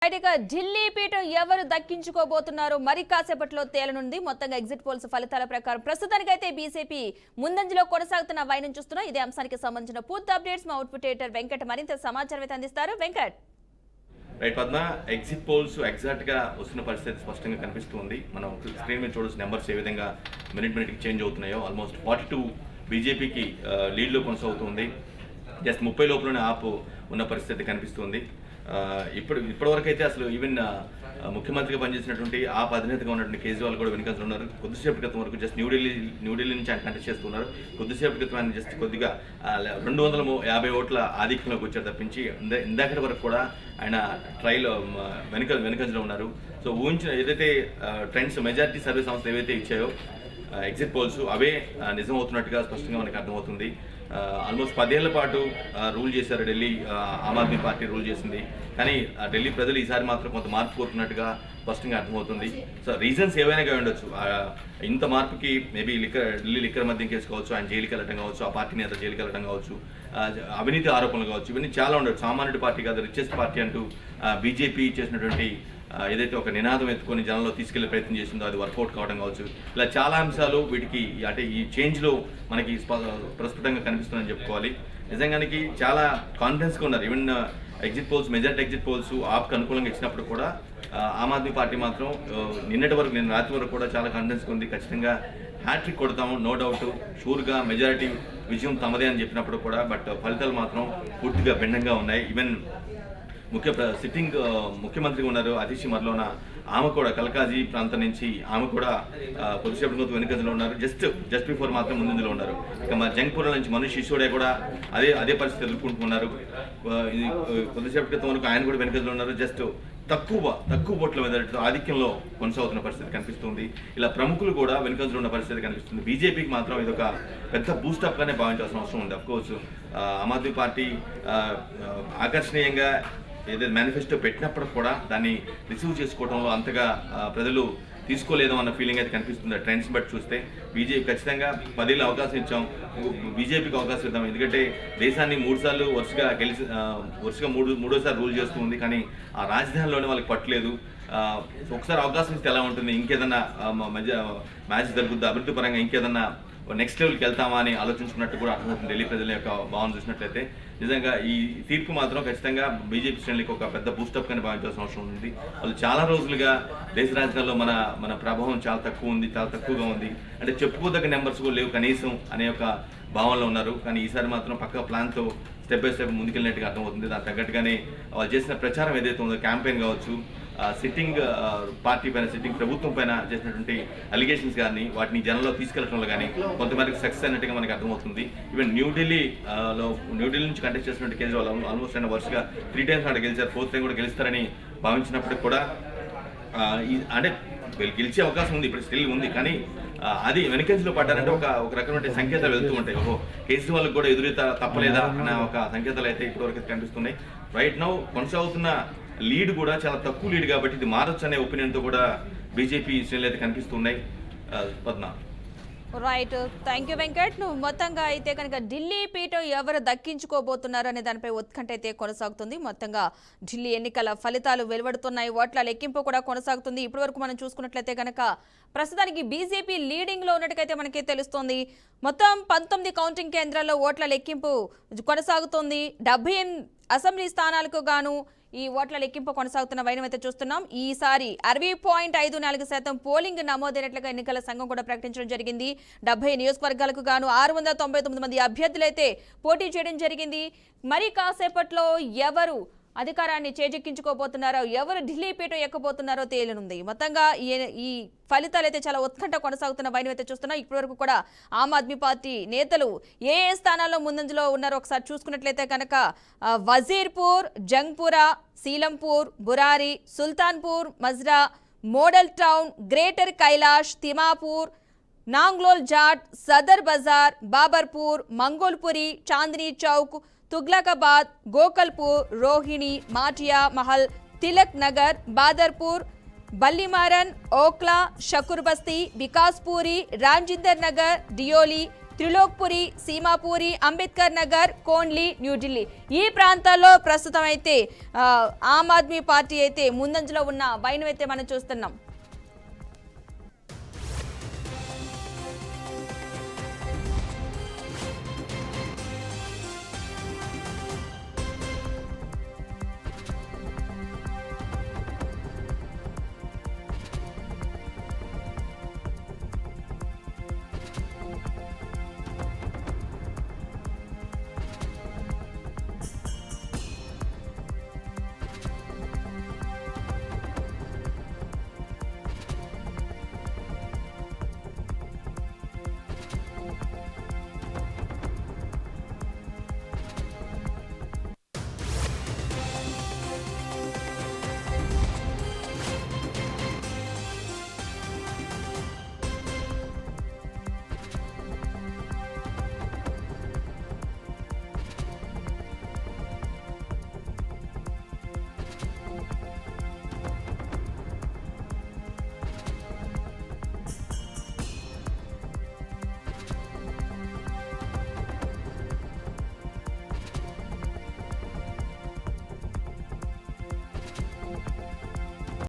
ఢిల్లీ పీఠం ఎవరు దక్కించుకోబోతున్నారో మరి కాసేపట్లో తేలనుంది. మొత్తంగా ఎగ్జిట్ పోల్స్ ఫలితాల ప్రకారం ప్రస్తుతానికైతే బీజేపీ ముందంజలో కొనసాగుతున్న వైనం చూస్తున్నాం. ఇదే అంశానికి సంబంధించిన పూర్తి అప్డేట్స్ మా అవుట్పుట్ ఎడిటర్ వెంకట్ మరింత సమాచారం అయితే అందిస్తారు. Venkat. Right Padma, exit polls exact గా వస్తున్న పరిస్థితి స్పష్టంగా కనిపిస్తుంది. మనం స్క్రీన్ మీద చూడాల్సిన నెంబర్స్ ఏ విధంగా మినిట్ కి చేంజ్ అవుతున్నాయో ఆల్మోస్ట్ 42 బీజేపీకి లీడ్ లో కొనసాగుతుంది. జస్ట్ 30 లోపలనే ఆప్ ఉన్న పరిస్థితి కనిపిస్తుంది. ఇప్పటివరకు అయితే అసలు ఈవెన్ ముఖ్యమంత్రిగా పనిచేసినటువంటి ఆప్ అధినేతగా ఉన్నటువంటి కేజ్రీవాల్ కూడా వెనుకంజలో ఉన్నారు. కొద్దిసేపటి క్రితం వరకు జస్ట్ న్యూఢిల్లీ నుంచి ఆయన కంటెస్ట్ చేస్తున్నారు. కొద్దిసేపటి క్రితం ఆయన జస్ట్ కొద్దిగా 250 ఓట్ల ఆధిక్యంలోకి వచ్చారు తప్పించి ఇందాకటి వరకు కూడా ఆయన ట్రైలో వెనుకంజలో ఉన్నారు. సో ఊహించిన ఏదైతే ట్రెండ్స్ మెజారిటీ సర్వే సంస్థ ఏవైతే ఇచ్చాయో ఎగ్జిట్ పోల్స్ అవే నిజం అవుతున్నట్టుగా స్పష్టంగా మనకు అర్థమవుతుంది. ఆల్మోస్ట్ 10 ఏళ్ల పాటు రూల్ చేశారు ఢిల్లీ, ఆమ్ ఆద్మీ పార్టీ రూల్ చేసింది. కానీ ఢిల్లీ ప్రజలు ఈసారి మాత్రం కొంత మార్పు కోరుతున్నట్టుగా స్పష్టంగా అర్థమవుతుంది. సో రీజన్స్ ఏవైనా ఉండొచ్చు. ఇంత మార్పుకి మేబీ ఢిల్లీ లిక్కర్ మద్యం కేసు కావచ్చు, ఆయన జైలుకి వెళ్ళడం కావచ్చు, ఆ పార్టీ నేత జైలుకి వెళ్ళడం కావచ్చు, అవినీతి ఆరోపణలు కావచ్చు, ఇవన్నీ చాలా ఉండొచ్చు. సామాన్యుడి పార్టీ కాదు, రిచెస్ట్ పార్టీ అంటూ బీజేపీ చేసినటువంటి ఏదైతే ఒక నినాదం ఎత్తుకొని జనంలో తీసుకెళ్లే ప్రయత్నం చేసిందో అది వర్కౌట్ కావడం కావచ్చు. ఇలా చాలా అంశాలు వీటికి అంటే ఈ చేంజ్లో మనకి ప్రస్ఫుటంగా కనిపిస్తుందని చెప్పుకోవాలి. నిజంగానికి చాలా కాన్ఫిడెన్స్గా ఉన్నారు. Even exit polls, majority exit polls ఆప్కి అనుకూలంగా ఇచ్చినప్పుడు కూడా ఆమ్ ఆద్మీ పార్టీ మాత్రం నిన్న రాత్రి వరకు కూడా చాలా కాన్ఫిడెన్స్గా ఉంది. ఖచ్చితంగా హ్యాట్రిక్ కొడతాము, నో డౌట్, షూర్గా మెజారిటీ విజయం తమదే అని చెప్పినప్పుడు కూడా బట్ ఫలితాలు మాత్రం పూర్తిగా భిన్నంగా ఉన్నాయి. ఈవెన్ సిట్టింగ్ ముఖ్యమంత్రిగా ఉన్నారు అతిషి మర్లోనా, ఆమె కూడా కల్కాజీ ప్రాంతం నుంచి ఆమె కూడా కొద్దిసేపటి వెనుకంజలో ఉన్నారు. జస్ట్ బిఫోర్ మాత్రం ముందులో ఉన్నారు. ఇక మా జంగ్పూర్ నుంచి మనీష్ సిసోడియా కూడా అదే పరిస్థితి ఎదుర్కొంటున్నారు. కొద్దిసేపటి క్రితం వరకు ఆయన కూడా వెనుకంజలో ఉన్నారు. జస్ట్ తక్కువ ఓట్ల మీద ఆధిక్యంలో కొనసాగుతున్న పరిస్థితి కనిపిస్తుంది. ఇలా ప్రముఖులు కూడా వెనుకంజలో ఉన్న పరిస్థితి కనిపిస్తుంది. బీజేపీకి మాత్రం ఇది ఒక పెద్ద బూస్టప్గానే భావించాల్సిన అవసరం ఉంది. అఫ్కోర్స్ ఆమ్ ఆద్మీ పార్టీ ఆకర్షణీయంగా ఏదైతే మేనిఫెస్టో పెట్టినప్పుడు కూడా దాన్ని రిసీవ్ చేసుకోవడంలో అంతగా ప్రజలు తీసుకోలేదు అన్న ఫీలింగ్ అయితే కనిపిస్తుంది. ట్రెండ్స్ బట్టి చూస్తే బీజేపీ ఖచ్చితంగా 10 ఏళ్ళు అవకాశం ఇచ్చాం, బీజేపీకి అవకాశం ఇద్దాం. ఎందుకంటే దేశాన్ని 3 సార్లు వరుసగా మూడోసారి రూల్ చేస్తూ ఉంది. కానీ ఆ రాజధానిలోనే వాళ్ళకి పట్టలేదు. ఒకసారి అవకాశం ఇస్తే ఎలా ఉంటుంది, ఇంకేదన్నా మ్యాచ్ జరుగుద్ది, అభివృద్ధి పరంగా ఇంకేదన్నా నెక్స్ట్ లెవెల్కి వెళ్తామా అని ఆలోచించుకున్నట్టు కూడా అర్థమవుతుంది. ఢిల్లీ ప్రజల యొక్క భావన చూసినట్లయితే నిజంగా ఈ తీర్పు మాత్రం ఖచ్చితంగా బీజేపీ శ్రేణులకు ఒక పెద్ద బూస్టప్గానే భావించాల్సిన అవసరం ఉంది. వాళ్ళు చాలా రోజులుగా దేశ రాజధానిలో మన ప్రభావం చాలా తక్కువగా ఉంది. అంటే చెప్పుకోదగ్గ నెంబర్స్ కూడా లేవు కనీసం అనే ఒక భావనలో ఉన్నారు. కానీ ఈసారి మాత్రం పక్క ప్లాన్తో స్టెప్ బై స్టెప్ ముందుకెళ్ళినట్టుగా అర్థమవుతుంది. దానికి తగ్గట్టుగానే వాళ్ళు చేసిన ప్రచారం ఏదైతే ఉందో, క్యాంపెయిన్ కావచ్చు, సిట్టింగ్ పార్టీ పైన, సిట్టింగ్ ప్రభుత్వం పైన చేసినటువంటి అలిగేషన్స్ కానీ వాటిని జనంలో తీసుకెళ్లడంలో కానీ కొంతమందికి సక్సెస్ అయినట్టుగా మనకి అర్థమవుతుంది. ఈవెన్ న్యూఢిల్లీ నుంచి కంటెస్ట్ చేసినట్టు కేజ్రీవాల్ ఆల్మోస్ట్ ఆయన వరుసగా 3 times అక్కడ గెలిచారు. 4th time కూడా గెలుస్తారని భావించినప్పటికి కూడా అంటే గెలిచే అవకాశం ఉంది, ఇప్పుడు స్టిల్ ఉంది. కానీ అది వెనకంజలో పడ్డారంటే ఒక రకమైన సంకేతాలు వెళ్తూ ఉంటాయి. కేజ్రీవాల్కి కూడా ఎదురీత తప్పలేదా అన్న ఒక సంకేతాలు అయితే ఇప్పటివరకు కనిపిస్తున్నాయి. రైట్ నౌ కొనసాగుతున్న లీడ్ కూడా చాలా తక్కువ లీడ్ కాబట్టి ఇది మారొచ్చు అనే ఒపీనియన్తో కూడా బీజేపీ శ్రేణులు అయితే కనిపిస్తున్నాయి. Padma. Right, thank you Venkat. నువ్వు మొత్తంగా అయితే కనుక ఢిల్లీ పీఠం ఎవరు దక్కించుకోబోతున్నారు అనే దానిపై ఉత్కంఠ అయితే కొనసాగుతుంది. మొత్తంగా ఢిల్లీ ఎన్నికల ఫలితాలు వెలువడుతున్నాయి, ఓట్ల లెక్కింపు కూడా కొనసాగుతుంది. ఇప్పటి వరకు మనం చూసుకున్నట్లయితే కనుక ప్రస్తుతానికి బీజేపీ లీడింగ్లో ఉన్నట్టుకైతే మనకి తెలుస్తోంది. మొత్తం 19 కౌంటింగ్ కేంద్రాల్లో ఓట్ల లెక్కింపు కొనసాగుతోంది. 78 అసెంబ్లీ స్థానాలకు గాను ఈ ఓట్ల లెక్కింపు కొనసాగుతున్న వైనం అయితే చూస్తున్నాం. ఈసారి 60.54% పోలింగ్ నమోదైనట్లుగా ఎన్నికల సంఘం కూడా ప్రకటించడం జరిగింది. 70 నియోజకవర్గాలకు గాను 699 మంది అభ్యర్థులైతే పోటీ చేయడం జరిగింది. మరి కాసేపట్లో ఎవరు అధికారాన్ని చేజెక్కించుకోబోతున్నారో, ఎవరు ఢిల్లీ పీఠం ఎక్కబోతున్నారో తేలనుంది. మొత్తంగా ఈ ఫలితాలు అయితే చాలా ఉత్కంఠ కొనసాగుతున్న వైనం అయితే చూస్తున్నాం. ఇప్పటివరకు కూడా ఆమ్ ఆద్మీ పార్టీ నేతలు ఏ స్థానాల్లో ముందంజలో ఉన్నారో ఒకసారి చూసుకున్నట్లయితే కనుక Wazirpur, Jangpura, Seelampur, Burari, Sultanpur, Majra, model town, greater Kailash, Timarpur, Nangloi Jat, Sadar Bazar, Babarpur, Mangolpuri, Chandni Chowk, Tughlakabad, Gokalpur, Rohini, Matia Mahal, Tilak Nagar, Badarpur, Ballimaran, Okhla, Shakur Basti, Vikaspuri, రాంజిందర్ Nagar, Deoli, Trilokpuri, సీమాపూరి, Ambedkar Nagar, కోన్లీ, New Delhi ఈ ప్రాంతాల్లో ప్రస్తుతం అయితే ఆమ్ ఆద్మీ పార్టీ అయితే ముందంజలో ఉన్న వైనం అయితే మనం చూస్తున్నాం.